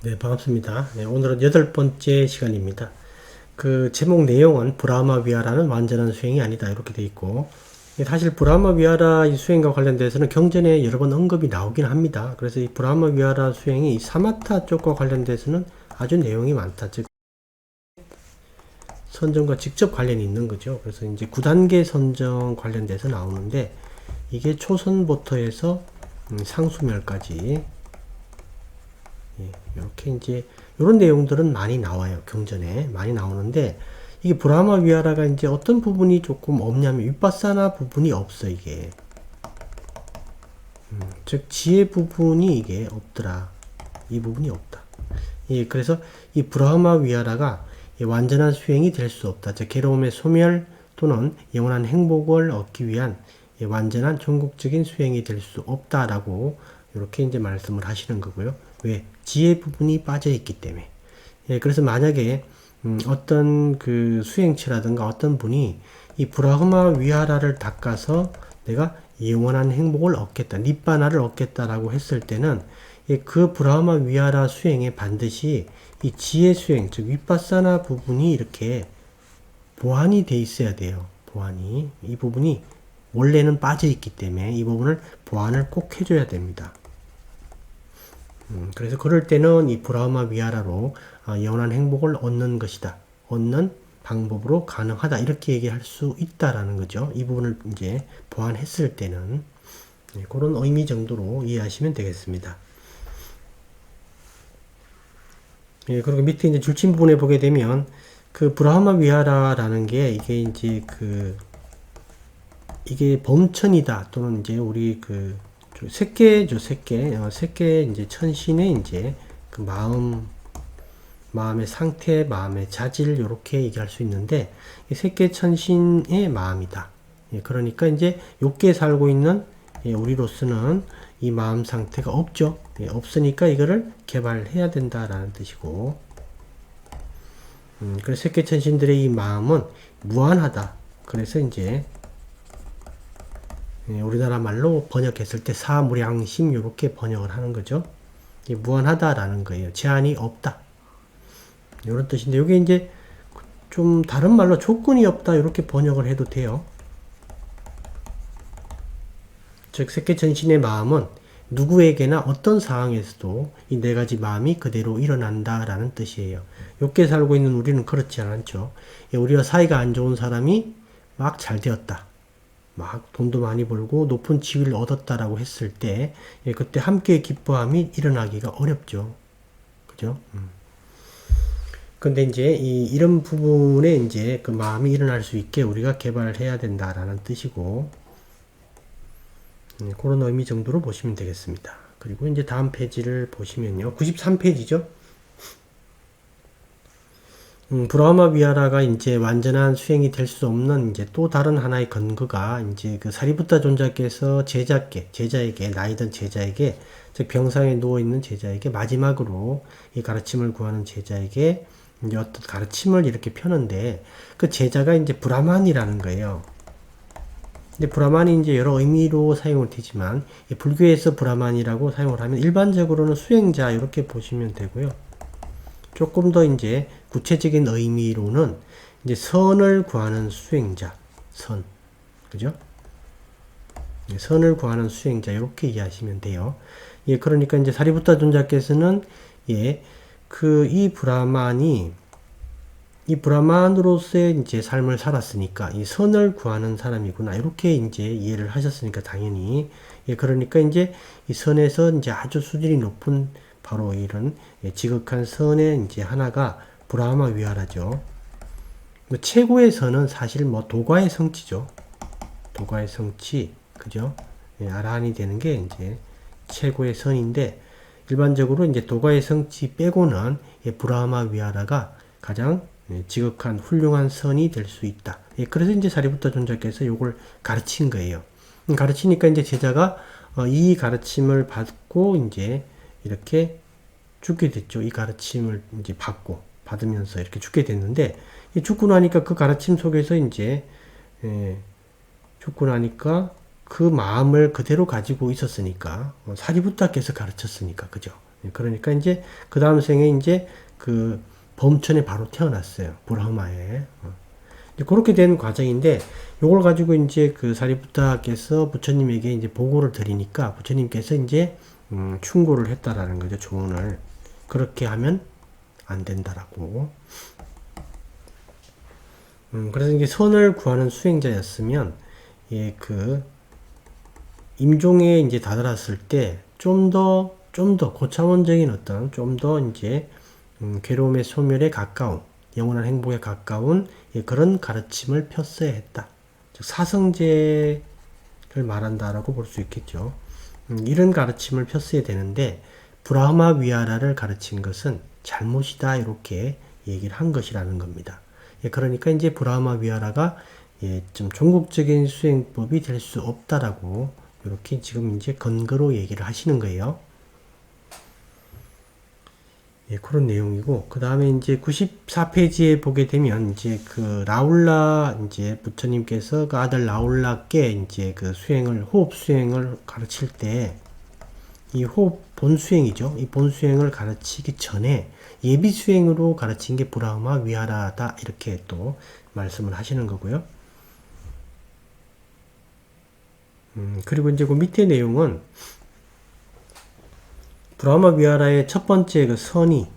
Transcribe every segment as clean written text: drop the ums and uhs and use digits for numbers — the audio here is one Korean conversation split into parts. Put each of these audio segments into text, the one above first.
네, 반갑습니다. 네, 오늘은 8번째 시간입니다. 그 제목 내용은 브라마 위하라는 완전한 수행이 아니다 이렇게 돼 있고, 사실 브라마 위하라 이 수행과 관련돼서는 경전에 여러 번 언급이 나오긴 합니다. 그래서 이 브라마 위하라 수행이 이 사마타 쪽과 관련돼서는 아주 내용이 많다. 즉 선정과 직접 관련이 있는 거죠. 그래서 이제 9단계 선정 관련돼서 나오는데, 이게 초선부터 해서 상수멸까지 이렇게 이제 이런 내용들은 많이 나와요. 경전에 많이 나오는데, 이게 브라마 위하라가 이제 어떤 부분이 조금 없냐면 윗바사나 부분이 없어. 이게 즉 지혜 부분이 이게 없더라. 이 부분이 없다. 예, 그래서 이 브라마 위하라가 완전한 수행이 될 수 없다. 즉 괴로움의 소멸 또는 영원한 행복을 얻기 위한 완전한 전국적인 수행이 될 수 없다라고 이렇게 이제 말씀을 하시는 거고요. 왜? 지혜 부분이 빠져 있기 때문에. 예, 그래서 만약에 어떤 그 수행치라든가 어떤 분이 이 브라흐마 위하라를 닦아서 내가 영원한 행복을 얻겠다, 니바나를 얻겠다라고 했을 때는 그 브라흐마 위하라 수행에 반드시 이 지혜 수행, 즉 윗바사나 부분이 이렇게 보완이 돼 있어야 돼요. 보완이. 이 부분이 원래는 빠져 있기 때문에 이 부분을 보완을 꼭 해줘야 됩니다. 그래서 그럴 때는 이 브라흐마 위하라로 영원한 행복을 얻는 것이다. 얻는 방법으로 가능하다. 이렇게 얘기할 수 있다라는 거죠. 이 부분을 이제 보완했을 때는 그런 의미 정도로 이해하시면 되겠습니다. 예, 그리고 밑에 이제 줄침 부분에 보게 되면 그 브라흐마 위하라라는 게 이게 이제 이게 범천이다 또는 이제 우리 새끼죠, 새끼 이제 천신의 이제 그 마음의 상태, 마음의 자질 요렇게 얘기할 수 있는데 이 새끼 천신의 마음이다. 예, 그러니까 이제 욕계에 살고 있는 우리로서는 이 마음 상태가 없죠. 예, 없으니까 이거를 개발해야 된다라는 뜻이고, 그래서 새끼 천신들의 이 마음은 무한하다. 그래서 이제 우리나라 말로 번역했을 때 사무량심 이렇게 번역을 하는 거죠. 무한하다라는 거예요. 제한이 없다. 이런 뜻인데 이게 이제 좀 다른 말로 조건이 없다 이렇게 번역을 해도 돼요. 즉 새끼천신의 마음은 누구에게나 어떤 상황에서도 이 네 가지 마음이 그대로 일어난다라는 뜻이에요. 욕계 살고 있는 우리는 그렇지 않죠. 우리와 사이가 안 좋은 사람이 막 잘 되었다. 막 돈도 많이 벌고 높은 지위를 얻었다라고 했을 때 그때 함께 기뻐함이 일어나기가 어렵죠. 그죠? 근데 이제 이런 부분에 이제 그 마음이 일어날 수 있게 우리가 개발해야 된다라는 뜻이고, 그런 의미 정도로 보시면 되겠습니다. 그리고 이제 다음 페이지를 보시면요. 93페이지죠. 브라흐마 위하라가 이제 완전한 수행이 될 수 없는 이제 또 다른 하나의 근거가 이제 그 사리부타 존자께서 제자에게, 나이든 제자에게, 즉 병상에 누워있는 제자에게 마지막으로 이 가르침을 구하는 제자에게 이제 어떤 가르침을 이렇게 펴는데 그 제자가 이제 브라만이라는 거예요. 근데 브라만이 이제 여러 의미로 사용을 되지만 불교에서 브라만이라고 사용을 하면 일반적으로는 수행자 이렇게 보시면 되고요. 조금 더 이제 구체적인 의미로는 이제 선을 구하는 수행자, 그죠? 선을 구하는 수행자 이렇게 이해하시면 돼요. 예, 그러니까 이제 사리부타 존자께서는 이 브라만으로서의 이제 삶을 살았으니까 이 선을 구하는 사람이구나 이렇게 이제 이해를 하셨으니까 당연히 그러니까 이제 이 선에서 이제 아주 수준이 높은 바로 이런 지극한 선의 이제 하나가 브라흐마 위하라죠. 최고의 선은 사실 도가의 성취죠. 도가의 성취, 그죠? 아라한이 되는 게 이제 최고의 선인데 일반적으로 이제 도가의 성취 빼고는 브라흐마 위하라가 가장 지극한 훌륭한 선이 될 수 있다. 그래서 이제 사리부타 존자께서 이걸 가르친 거예요. 가르치니까 이제 제자가 이 가르침을 받고 이제 이렇게 죽게 됐죠. 이 가르침을 이제 받으면서 이렇게 죽게 됐는데, 죽고 나니까 그 가르침 속에서 이제, 죽고 나니까 그 마음을 그대로 가지고 있었으니까, 사리부타께서 가르쳤으니까, 그죠? 그러니까 이제 그 다음 생에 이제 그 범천에 바로 태어났어요. 브라흐마에. 이제 그렇게 된 과정인데 요걸 가지고 이제 그 사리부타께서 부처님에게 이제 보고를 드리니까 부처님께서 이제 충고를 했다라는 거죠. 조언을. 그렇게 하면 안 된다라고. 그래서 이게 선을 구하는 수행자였으면 예, 그 임종에 이제 다다랐을 때 좀 더 고차원적인 어떤 좀 더 이제 괴로움의 소멸에 가까운 영원한 행복에 가까운 예, 그런 가르침을 폈어야 했다. 즉 사성제를 말한다라고 볼 수 있겠죠. 이런 가르침을 폈어야 되는데 브라흐마 위하라를 가르친 것은 잘못이다 이렇게 얘기를 한 것이라는 겁니다. 예, 그러니까 이제 브라흐마 위하라가 예, 좀 종국적인 수행법이 될 수 없다라고 이렇게 지금 이제 근거로 얘기를 하시는 거예요. 예, 그런 내용이고, 그 다음에 이제 94페이지에 보게 되면, 이제 그 라울라, 이제 부처님께서 그 아들 라울라께 이제 그 수행을, 호흡 수행을 가르칠 때, 이 호흡 본수행이죠. 이 본수행을 가르치기 전에 예비 수행으로 가르친 게 브라흐마 위하라다. 이렇게 또 말씀을 하시는 거고요. 그리고 이제 그 밑에 내용은, 브라흐마 위하라의 첫 번째 그 선의,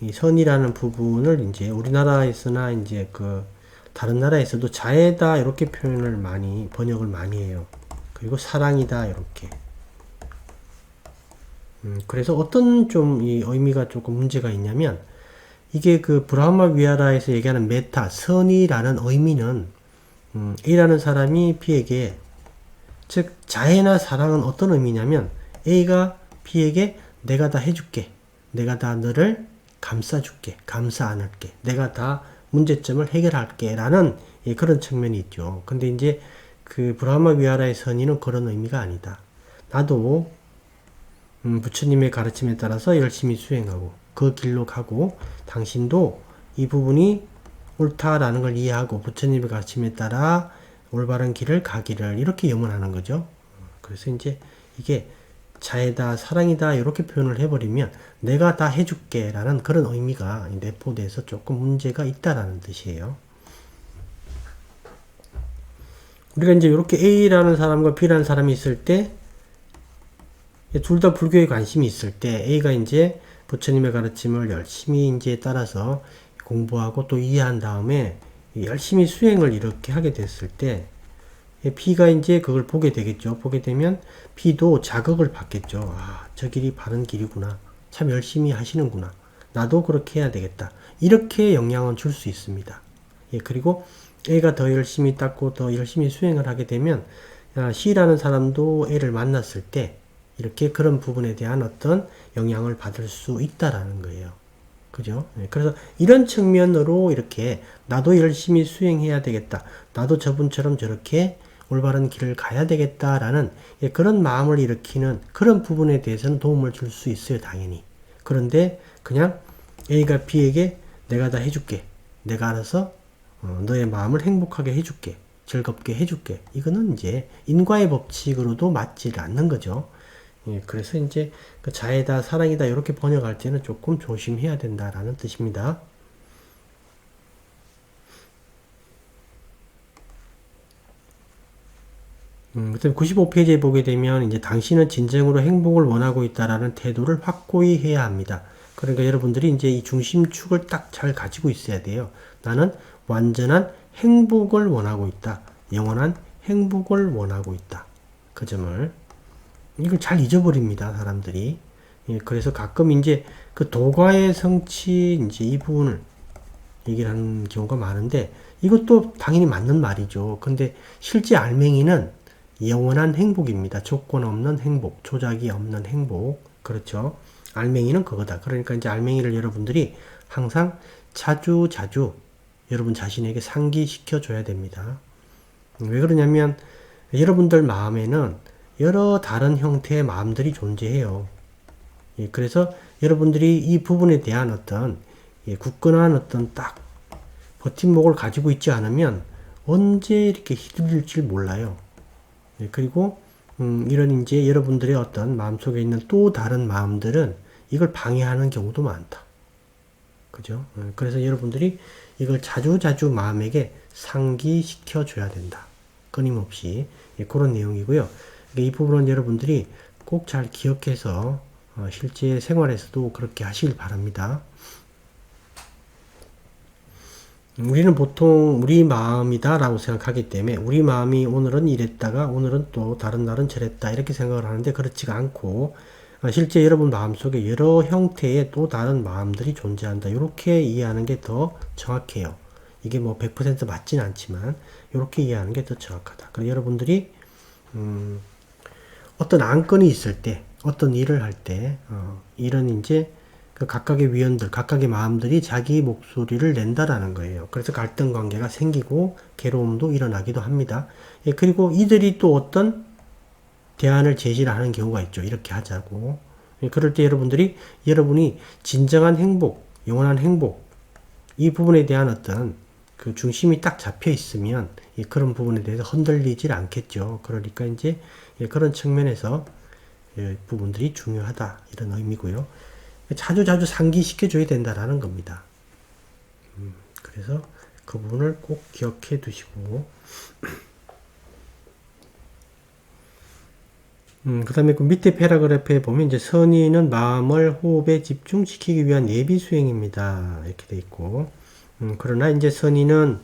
이 선이라는 부분을 이제 우리나라에서나 이제 그 다른 나라에서도 자애다 이렇게 표현을 많이 번역을 많이 해요. 그리고 사랑이다 이렇게. 그래서 어떤 좀 이 의미가 조금 문제가 있냐면 이게 그 브라흐마 위하라에서 얘기하는 메타 선이라는 의미는 A라는 사람이 B에게 즉 자애나 사랑은 어떤 의미냐면 A가 B에게 내가 다 해줄게. 내가 다 너를 감싸줄게. 감싸 안을게. 내가 다 문제점을 해결할게. 라는 예, 그런 측면이 있죠. 근데 이제 그 브라흐마 위하라의 선의는 그런 의미가 아니다. 나도 부처님의 가르침에 따라서 열심히 수행하고 그 길로 가고 당신도 이 부분이 옳다라는 걸 이해하고 부처님의 가르침에 따라 올바른 길을 가기를 이렇게 염원하는 거죠. 그래서 이제 이게 자애다, 사랑이다 이렇게 표현을 해버리면 내가 다 해줄게 라는 그런 의미가 내포돼서 조금 문제가 있다라는 뜻이에요. 우리가 이제 이렇게 A라는 사람과 B라는 사람이 있을 때 둘 다 불교에 관심이 있을 때 A가 이제 부처님의 가르침을 열심히 이제 따라서 공부하고 또 이해한 다음에 열심히 수행을 이렇게 하게 됐을 때 B가 이제 그걸 보게 되겠죠. 보게 되면 B도 자극을 받겠죠. 아, 저 길이 바른 길이구나. 참 열심히 하시는구나. 나도 그렇게 해야 되겠다. 이렇게 영향을 줄 수 있습니다. 예, 그리고 A가 더 열심히 닦고 더 열심히 수행을 하게 되면 C라는 사람도 A를 만났을 때 이렇게 그런 부분에 대한 어떤 영향을 받을 수 있다라는 거예요. 그죠? 그래서 이런 측면으로 이렇게 나도 열심히 수행해야 되겠다. 나도 저분처럼 저렇게 올바른 길을 가야 되겠다라는 그런 마음을 일으키는 그런 부분에 대해서는 도움을 줄 수 있어요. 당연히. 그런데 그냥 A가 B에게 내가 다 해줄게. 내가 알아서 너의 마음을 행복하게 해줄게. 즐겁게 해줄게. 이거는 이제 인과의 법칙으로도 맞지 않는 거죠. 예, 그래서 이제 그 자애다, 사랑이다 이렇게 번역할 때는 조금 조심해야 된다라는 뜻입니다. 그다음 95페이지에 보게 되면 이제 당신은 진정으로 행복을 원하고 있다라는 태도를 확고히 해야 합니다. 그러니까 여러분들이 이제 이 중심축을 딱 잘 가지고 있어야 돼요. 나는 완전한 행복을 원하고 있다. 영원한 행복을 원하고 있다. 그 점을 이걸 잘 잊어버립니다, 사람들이. 예, 그래서 가끔 이제 그 도과의 성취 이제 이 부분을 얘기를 하는 경우가 많은데 이것도 당연히 맞는 말이죠. 근데 실제 알맹이는 영원한 행복입니다. 조건 없는 행복, 조작이 없는 행복. 그렇죠. 알맹이는 그거다. 그러니까 이제 알맹이를 여러분들이 항상 자주 여러분 자신에게 상기시켜 줘야 됩니다. 왜 그러냐면 여러분들 마음에는 여러 다른 형태의 마음들이 존재해요. 예, 그래서 여러분들이 이 부분에 대한 어떤 굳건한 어떤 딱 버팀목을 가지고 있지 않으면 언제 이렇게 휘둘릴지 몰라요. 예, 그리고 이런 이제 여러분들의 어떤 마음속에 있는 또 다른 마음들은 이걸 방해하는 경우도 많다. 그죠? 그래서 여러분들이 이걸 자주자주 마음에게 상기시켜 줘야 된다. 끊임없이. 예, 그런 내용이고요. 이 부분은 여러분들이 꼭 잘 기억해서 실제 생활에서도 그렇게 하시길 바랍니다. 우리는 보통 우리 마음이다 라고 생각하기 때문에 우리 마음이 오늘은 이랬다가 오늘은 또 다른 날은 저랬다 이렇게 생각을 하는데 그렇지가 않고 실제 여러분 마음속에 여러 형태의 또 다른 마음들이 존재한다. 이렇게 이해하는 게 더 정확해요. 이게 뭐 100% 맞진 않지만 이렇게 이해하는 게 더 정확하다. 그래서 여러분들이 어떤 안건이 있을 때 어떤 일을 할 때 이런 이제 그 각각의 위원들, 각각의 마음들이 자기 목소리를 낸다라는 거예요. 그래서 갈등 관계가 생기고 괴로움도 일어나기도 합니다. 예, 그리고 이들이 또 어떤 대안을 제시를 하는 경우가 있죠. 이렇게 하자고. 예, 그럴 때 여러분이 진정한 행복, 영원한 행복, 이 부분에 대한 어떤 그 중심이 딱 잡혀 있으면 예, 그런 부분에 대해서 흔들리질 않겠죠. 그러니까 이제 예, 그런 측면에서 예, 부분들이 중요하다. 이런 의미고요. 자주자주 상기시켜 줘야 된다라는 겁니다. 그래서 그 부분을 꼭 기억해 두시고 그 다음에 그 밑에 패러그래프에 보면 이제 선의는 마음을 호흡에 집중시키기 위한 예비 수행입니다. 이렇게 돼 있고 그러나 이제 선의는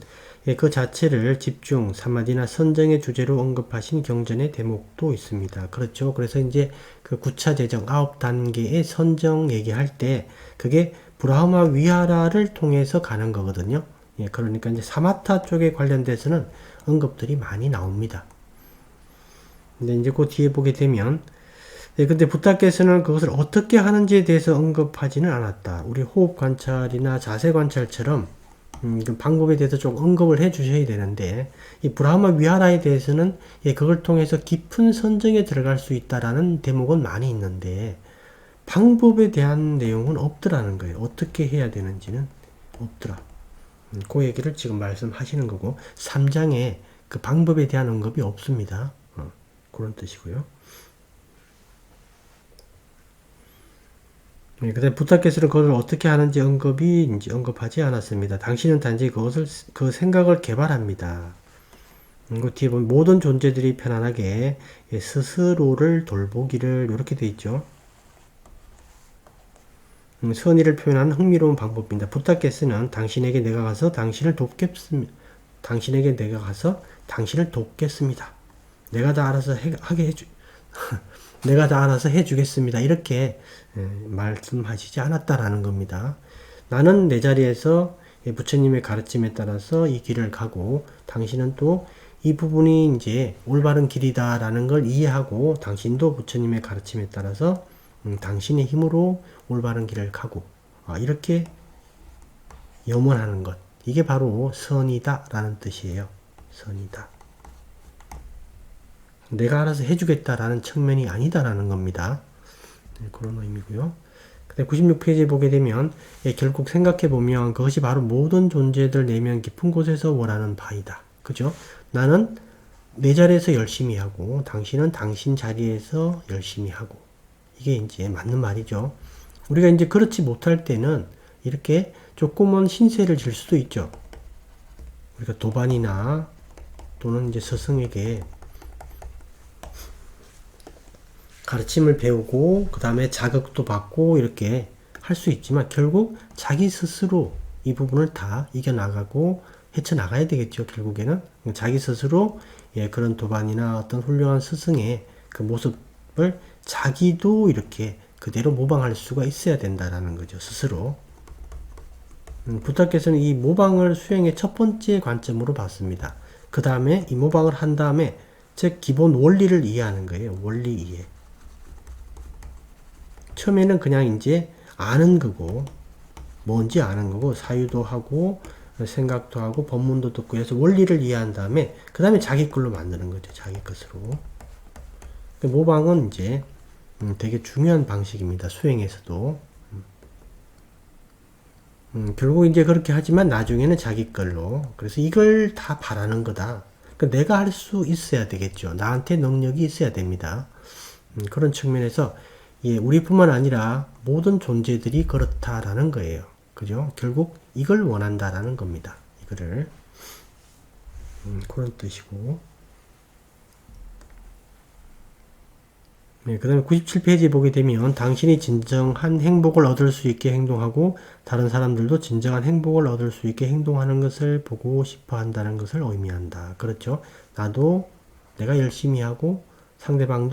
그 자체를 집중, 사마디나 선정의 주제로 언급하신 경전의 대목도 있습니다. 그렇죠. 그래서 이제 그 구차 재정 9단계의 선정 얘기할 때 그게 브라흐마 위하라를 통해서 가는 거거든요. 예, 그러니까 이제 사마타 쪽에 관련돼서는 언급들이 많이 나옵니다. 근데 이제 그 뒤에 보게 되면 근데 부타께서는 그것을 어떻게 하는지에 대해서 언급하지는 않았다. 우리 호흡 관찰이나 자세 관찰처럼 그 방법에 대해서 좀 언급을 해 주셔야 되는데 이 브라흐마 위하라에 대해서는 예, 그걸 통해서 깊은 선정에 들어갈 수 있다라는 대목은 많이 있는데 방법에 대한 내용은 없더라는 거예요. 어떻게 해야 되는지는 없더라. 그 얘기를 지금 말씀하시는 거고 3장에 그 방법에 대한 언급이 없습니다. 그런 뜻이고요. 네, 그다음 부타께서는 그것을 어떻게 하는지 언급하지 않았습니다. 당신은 단지 그 생각을 개발합니다. 그 뒤에 보면 모든 존재들이 편안하게 스스로를 돌보기를 이렇게 돼 있죠. 선의를 표현하는 흥미로운 방법입니다. 부타께서는 당신에게 내가 가서 당신을 돕겠습니다. 당신에게 내가 가서 당신을 돕겠습니다. 내가 다 알아서 하게 해주 내가 다 알아서 해주겠습니다. 이렇게 말씀하시지 않았다라는 겁니다. 나는 내 자리에서 부처님의 가르침에 따라서 이 길을 가고 당신은 또 이 부분이 이제 올바른 길이다라는 걸 이해하고 당신도 부처님의 가르침에 따라서 당신의 힘으로 올바른 길을 가고 이렇게 염원하는 것. 이게 바로 선이다라는 뜻이에요. 선이다. 내가 알아서 해주겠다라는 측면이 아니다라는 겁니다. 네, 그런 의미고요. 근데 96페이지에 보게 되면 결국 생각해보면 그것이 바로 모든 존재들 내면 깊은 곳에서 원하는 바이다. 그죠? 나는 내 자리에서 열심히 하고 당신은 당신 자리에서 열심히 하고 이게 이제 맞는 말이죠. 우리가 이제 그렇지 못할 때는 이렇게 조금은 신세를 질 수도 있죠. 우리가 도반이나 또는 이제 스승에게 가르침을 배우고 그 다음에 자극도 받고 이렇게 할 수 있지만 결국 자기 스스로 이 부분을 다 이겨나가고 헤쳐나가야 되겠죠. 결국에는 자기 스스로 그런 도반이나 어떤 훌륭한 스승의 그 모습을 자기도 이렇게 그대로 모방할 수가 있어야 된다라는 거죠. 스스로. 부타께서는 이 모방을 수행의 첫 번째 관점으로 봤습니다. 그 다음에 이 모방을 한 다음에 즉 기본 원리를 이해하는 거예요. 원리 이해. 처음에는 그냥 이제 아는 거고 뭔지 아는 거고 사유도 하고 생각도 하고 법문도 듣고 해서 원리를 이해한 다음에 그 다음에 자기 걸로 만드는 거죠. 자기 것으로. 모방은 이제 되게 중요한 방식입니다. 수행에서도. 결국 이제 그렇게 하지만 나중에는 자기 걸로. 그래서 이걸 다 바라는 거다. 그러니까 내가 할 수 있어야 되겠죠. 나한테 능력이 있어야 됩니다. 그런 측면에서 예, 우리뿐만 아니라 모든 존재들이 그렇다라는 거예요. 그죠? 결국 이걸 원한다라는 겁니다. 이거를. 그런 뜻이고. 네, 그 다음에 97페이지 보게 되면 당신이 진정한 행복을 얻을 수 있게 행동하고 다른 사람들도 진정한 행복을 얻을 수 있게 행동하는 것을 보고 싶어 한다는 것을 의미한다. 그렇죠? 나도 내가 열심히 하고 상대방이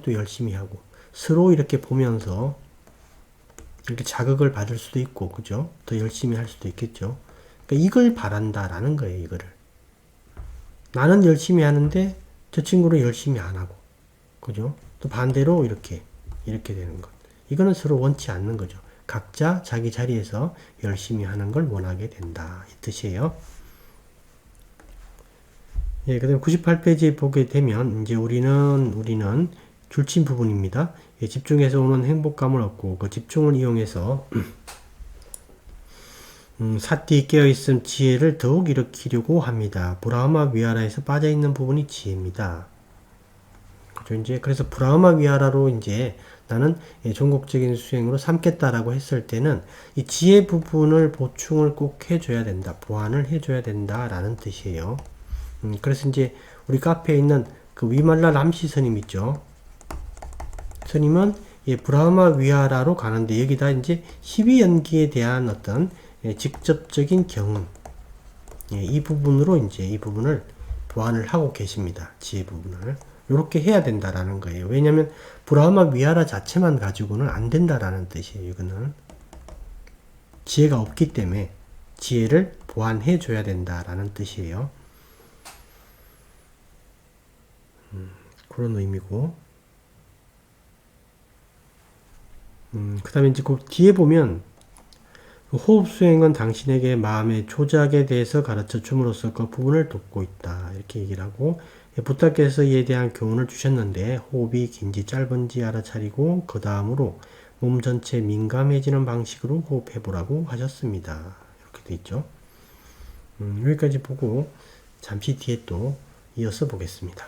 또 열심히 하고 서로 이렇게 보면서 이렇게 자극을 받을 수도 있고, 그죠? 더 열심히 할 수도 있겠죠? 그러니까 이걸 바란다라는 거예요, 이거를. 나는 열심히 하는데 저 친구는 열심히 안 하고. 그죠? 또 반대로 이렇게 되는 것. 이거는 서로 원치 않는 거죠. 각자 자기 자리에서 열심히 하는 걸 원하게 된다. 이 뜻이에요. 예, 그 다음에 98페이지 보게 되면, 이제 우리는 줄침 부분입니다. 예, 집중해서 오는 행복감을 얻고, 그 집중을 이용해서, 사띠 깨어있음 지혜를 더욱 일으키려고 합니다. 브라흐마 위하라에서 빠져있는 부분이 지혜입니다. 이제 그래서 브라흐마 위하라로 이제 나는 전국적인 수행으로 삼겠다라고 했을 때는 이 지혜 부분을 보충을 꼭 해줘야 된다. 보완을 해줘야 된다라는 뜻이에요. 그래서 이제 우리 카페에 있는 그 위말라 람시 스님 있죠. 스님은 브라흐마 위하라로 가는데 여기다 이제 12연기에 대한 어떤 직접적인 경험 이 부분으로 이제 이 부분을 보완을 하고 계십니다. 지혜 부분을. 이렇게 해야 된다라는 거예요. 왜냐하면 브라흐마 위하라 자체만 가지고는 안 된다라는 뜻이에요. 이거는 지혜가 없기 때문에 지혜를 보완해 줘야 된다라는 뜻이에요. 그런 의미고. 그 다음에 이제 그 뒤에 보면 호흡 수행은 당신에게 마음의 조작에 대해서 가르쳐 줌으로써 그 부분을 돕고 있다. 이렇게 얘기를 하고 부탁께서 이에 대한 교훈을 주셨는데 호흡이 긴지 짧은지 알아차리고 그 다음으로 몸 전체 민감해지는 방식으로 호흡해 보라고 하셨습니다. 이렇게 돼 있죠. 여기까지 보고 잠시 뒤에 또 이어서 보겠습니다.